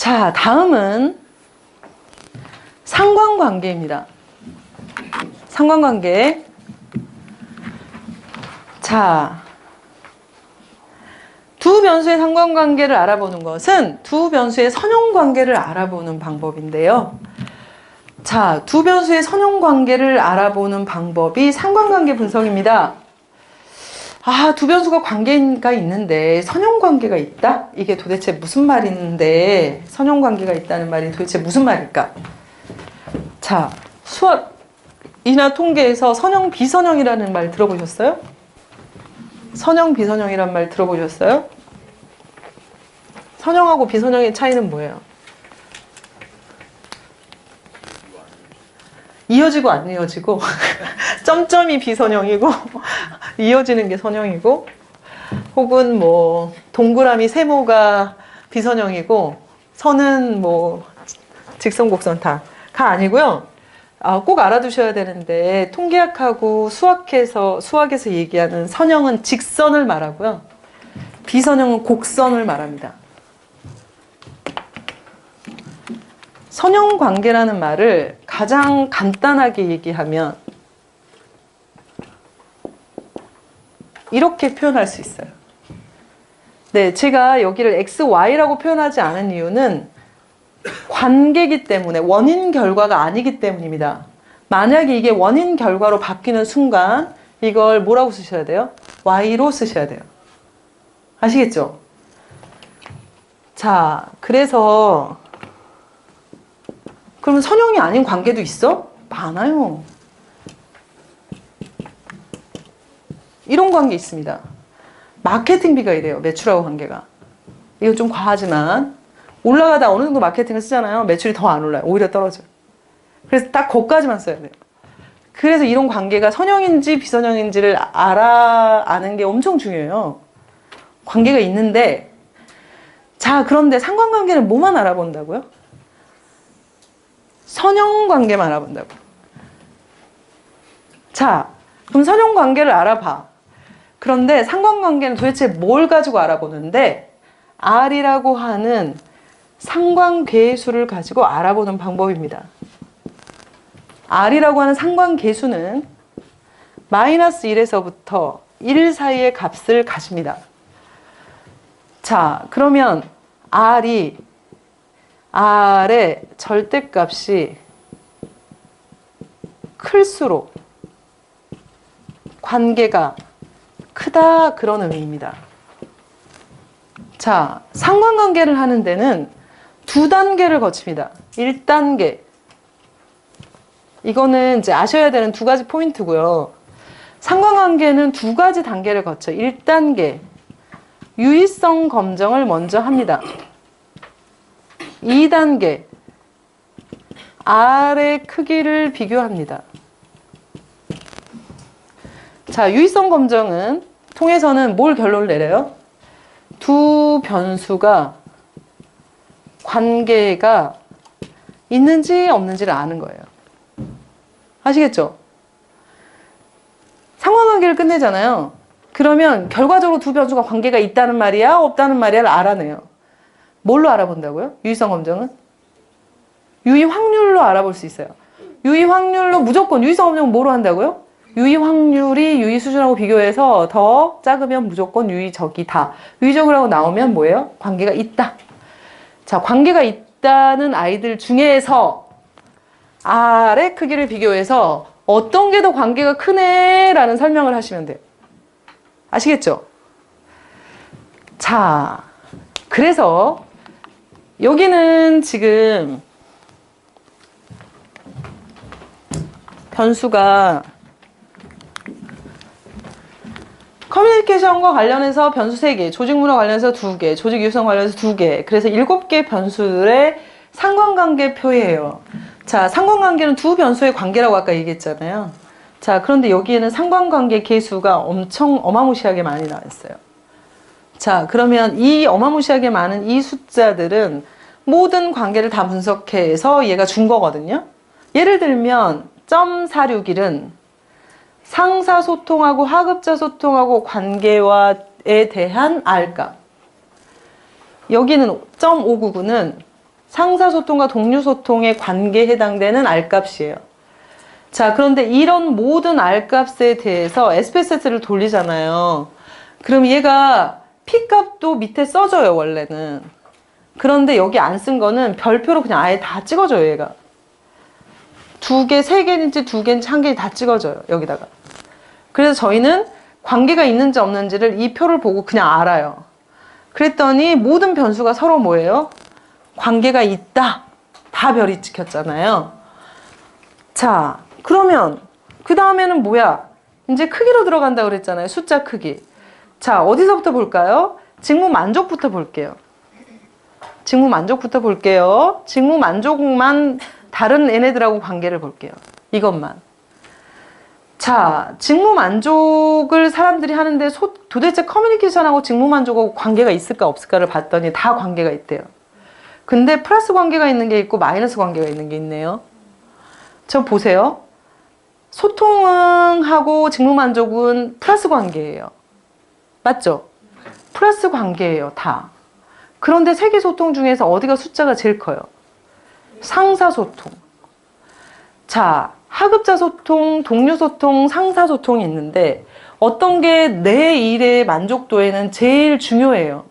자, 다음은 상관관계입니다. 상관관계. 자, 두 변수의 상관관계를 알아보는 것은 두 변수의 선형관계를 알아보는 방법인데요. 자, 두 변수의 선형관계를 알아보는 방법이 상관관계 분석입니다. 아, 두 변수가 관계가 있는데 선형관계가 있다? 이게 도대체 무슨 말인데, 선형관계가 있다는 말이 도대체 무슨 말일까? 자, 수학이나 통계에서 선형, 비선형이라는 말 들어보셨어요? 선형, 비선형이란 말 들어보셨어요? 선형하고 비선형의 차이는 뭐예요? 이어지고 안 이어지고 점점이 비선형이고 이어지는 게 선형이고, 혹은 뭐 동그라미 세모가 비선형이고 선은 뭐 직선 곡선 다가 아니고요. 꼭 알아두셔야 되는데, 통계학하고 수학에서 얘기하는 선형은 직선을 말하고요, 비선형은 곡선을 말합니다. 선형관계라는 말을 가장 간단하게 얘기하면 이렇게 표현할 수 있어요. 네, 제가 여기를 x, y라고 표현하지 않은 이유는 관계이기 때문에, 원인 결과가 아니기 때문입니다. 만약에 이게 원인 결과로 바뀌는 순간 이걸 뭐라고 쓰셔야 돼요? y로 쓰셔야 돼요. 아시겠죠? 자, 그래서 그러면 선형이 아닌 관계도 있어? 많아요. 이런 관계 있습니다. 마케팅비가 이래요. 매출하고 관계가. 이거 좀 과하지만 올라가다 어느 정도 마케팅을 쓰잖아요. 매출이 더 안 올라요. 오히려 떨어져요. 그래서 딱 거기까지만 써야 돼요. 그래서 이런 관계가 선형인지 비선형인지를 아는 게 엄청 중요해요. 관계가 있는데, 자, 그런데 상관관계는 뭐만 알아본다고요? 선형관계만 알아본다고. 자, 그럼 선형관계를 알아봐. 그런데 상관관계는 도대체 뭘 가지고 알아보는데, R이라고 하는 상관계수를 가지고 알아보는 방법입니다. R이라고 하는 상관계수는 마이너스 1에서부터 1 사이의 값을 가집니다. 자, 그러면 R의 절대값이 클수록 관계가 크다, 그런 의미입니다. 자, 상관관계를 하는 데는 두 단계를 거칩니다. 1단계. 이거는 이제 아셔야 되는 두 가지 포인트고요. 상관관계는 두 가지 단계를 거쳐 1단계. 유의성 검정을 먼저 합니다. 2단계. R의 크기를 비교합니다. 자, 유의성 검정은 통해서는 뭘 결론을 내려요? 두 변수가 관계가 있는지 없는지를 아는 거예요. 아시겠죠? 상관관계를 끝내잖아요. 그러면 결과적으로 두 변수가 관계가 있다는 말이야, 없다는 말이야를 알아내요. 뭘로 알아본다고요? 유의성 검정은? 유의 확률로 알아볼 수 있어요. 유의 확률로 무조건, 유의성 검정은 뭐로 한다고요? 유의 확률이 유의 수준하고 비교해서 더 작으면 무조건 유의적이다. 유의적이라고 나오면 뭐예요? 관계가 있다. 자, 관계가 있다는 아이들 중에서 R의 크기를 비교해서 어떤 게 더 관계가 크네 라는 설명을 하시면 돼요. 아시겠죠? 자, 그래서 여기는 지금 변수가 커뮤니케이션과 관련해서 변수 3개, 조직문화 관련해서 2개, 조직 유형 관련해서 2개, 그래서 7개 변수들의 상관관계표예요. 자, 상관관계는 두 변수의 관계라고 아까 얘기했잖아요. 자, 그런데 여기에는 상관관계 계수가 엄청 어마무시하게 많이 나와 있어요. 자, 그러면 이 어마무시하게 많은 이 숫자들은 모든 관계를 다 분석해서 얘가 준 거거든요. 예를 들면 .461은 상사 소통하고 하급자 소통하고 관계에 대한 R값. 여기는 .599는 상사소통과 동류소통의 관계에 해당되는 R값이에요. 자, 그런데 이런 모든 R값에 대해서 SPSS를 돌리잖아요. 그럼 얘가 P값도 밑에 써줘요, 원래는. 그런데 여기 안 쓴 거는 별표로 그냥 아예 다 찍어줘요, 얘가. 2개, 3개인지 2개인지 1개인지 다 찍어줘요, 여기다가. 그래서 저희는 관계가 있는지 없는지를 이 표를 보고 그냥 알아요. 그랬더니 모든 변수가 서로 뭐예요? 관계가 있다. 다 별이 찍혔잖아요. 자, 그러면 그 다음에는 뭐야? 이제 크기로 들어간다 그랬잖아요. 숫자 크기. 자, 어디서부터 볼까요? 직무 만족부터 볼게요. 직무 만족부터 볼게요. 직무 만족만 다른 얘네들하고 관계를 볼게요. 이것만. 자, 직무 만족을 사람들이 하는데 도대체 커뮤니케이션하고 직무 만족하고 관계가 있을까 없을까를 봤더니 다 관계가 있대요. 근데 플러스 관계가 있는 게 있고 마이너스 관계가 있는 게 있네요. 저 보세요. 소통하고 직무 만족은 플러스 관계예요. 맞죠? 플러스 관계예요, 다. 그런데 세계 소통 중에서 어디가 숫자가 제일 커요? 상사 소통. 자, 하급자 소통, 동료 소통, 상사 소통이 있는데 어떤 게 내 일의 만족도에는 제일 중요해요?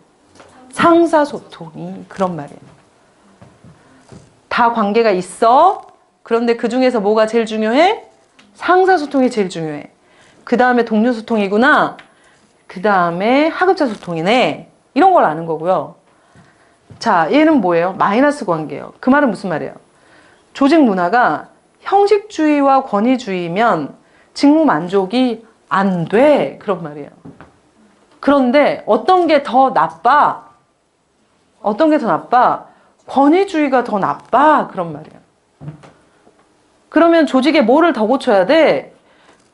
상사 소통이. 그런 말이에요. 다 관계가 있어. 그런데 그 중에서 뭐가 제일 중요해? 상사 소통이 제일 중요해. 그 다음에 동료 소통이구나. 그 다음에 하급자 소통이네. 이런 걸 아는 거고요. 자, 얘는 뭐예요? 마이너스 관계예요. 그 말은 무슨 말이에요? 조직 문화가 형식주의와 권위주의면 직무 만족이 안 돼. 그런 말이에요. 그런데 어떤 게 더 나빠? 어떤 게 더 나빠? 권위주의가 더 나빠. 그런 말이에요. 그러면 조직에 뭐를 더 고쳐야 돼?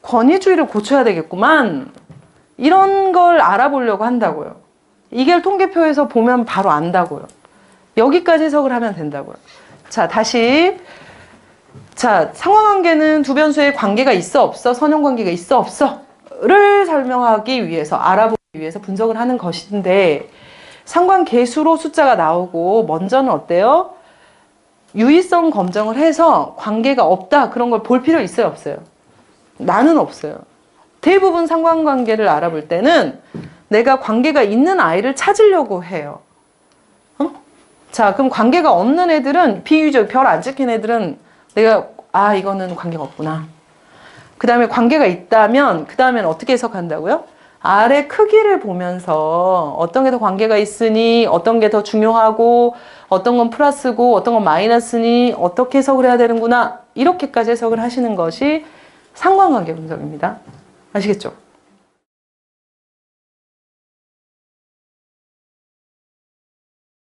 권위주의를 고쳐야 되겠구만. 이런 걸 알아보려고 한다고요. 이게 통계표에서 보면 바로 안다고요. 여기까지 해석을 하면 된다고요. 자, 다시. 자, 상관관계는 두 변수의 관계가 있어 없어? 선형관계가 있어 없어? 를 설명하기 위해서, 알아보기 위해서 분석을 하는 것인데 상관계수로 숫자가 나오고 먼저는 어때요? 유의성 검증을 해서 관계가 없다 그런 걸 볼 필요 있어요 없어요? 나는 없어요. 대부분 상관관계를 알아볼 때는 내가 관계가 있는 아이를 찾으려고 해요. 자, 그럼 관계가 없는 애들은 비유적 별 안 찍힌 애들은 내가 이거는 관계가 없구나. 그 다음에 관계가 있다면 그 다음에는 어떻게 해석한다고요? 아래 크기를 보면서 어떤 게 더 관계가 있으니 어떤 게 더 중요하고 어떤 건 플러스고 어떤 건 마이너스니 어떻게 해석을 해야 되는구나. 이렇게까지 해석을 하시는 것이 상관관계 분석입니다. 아시겠죠?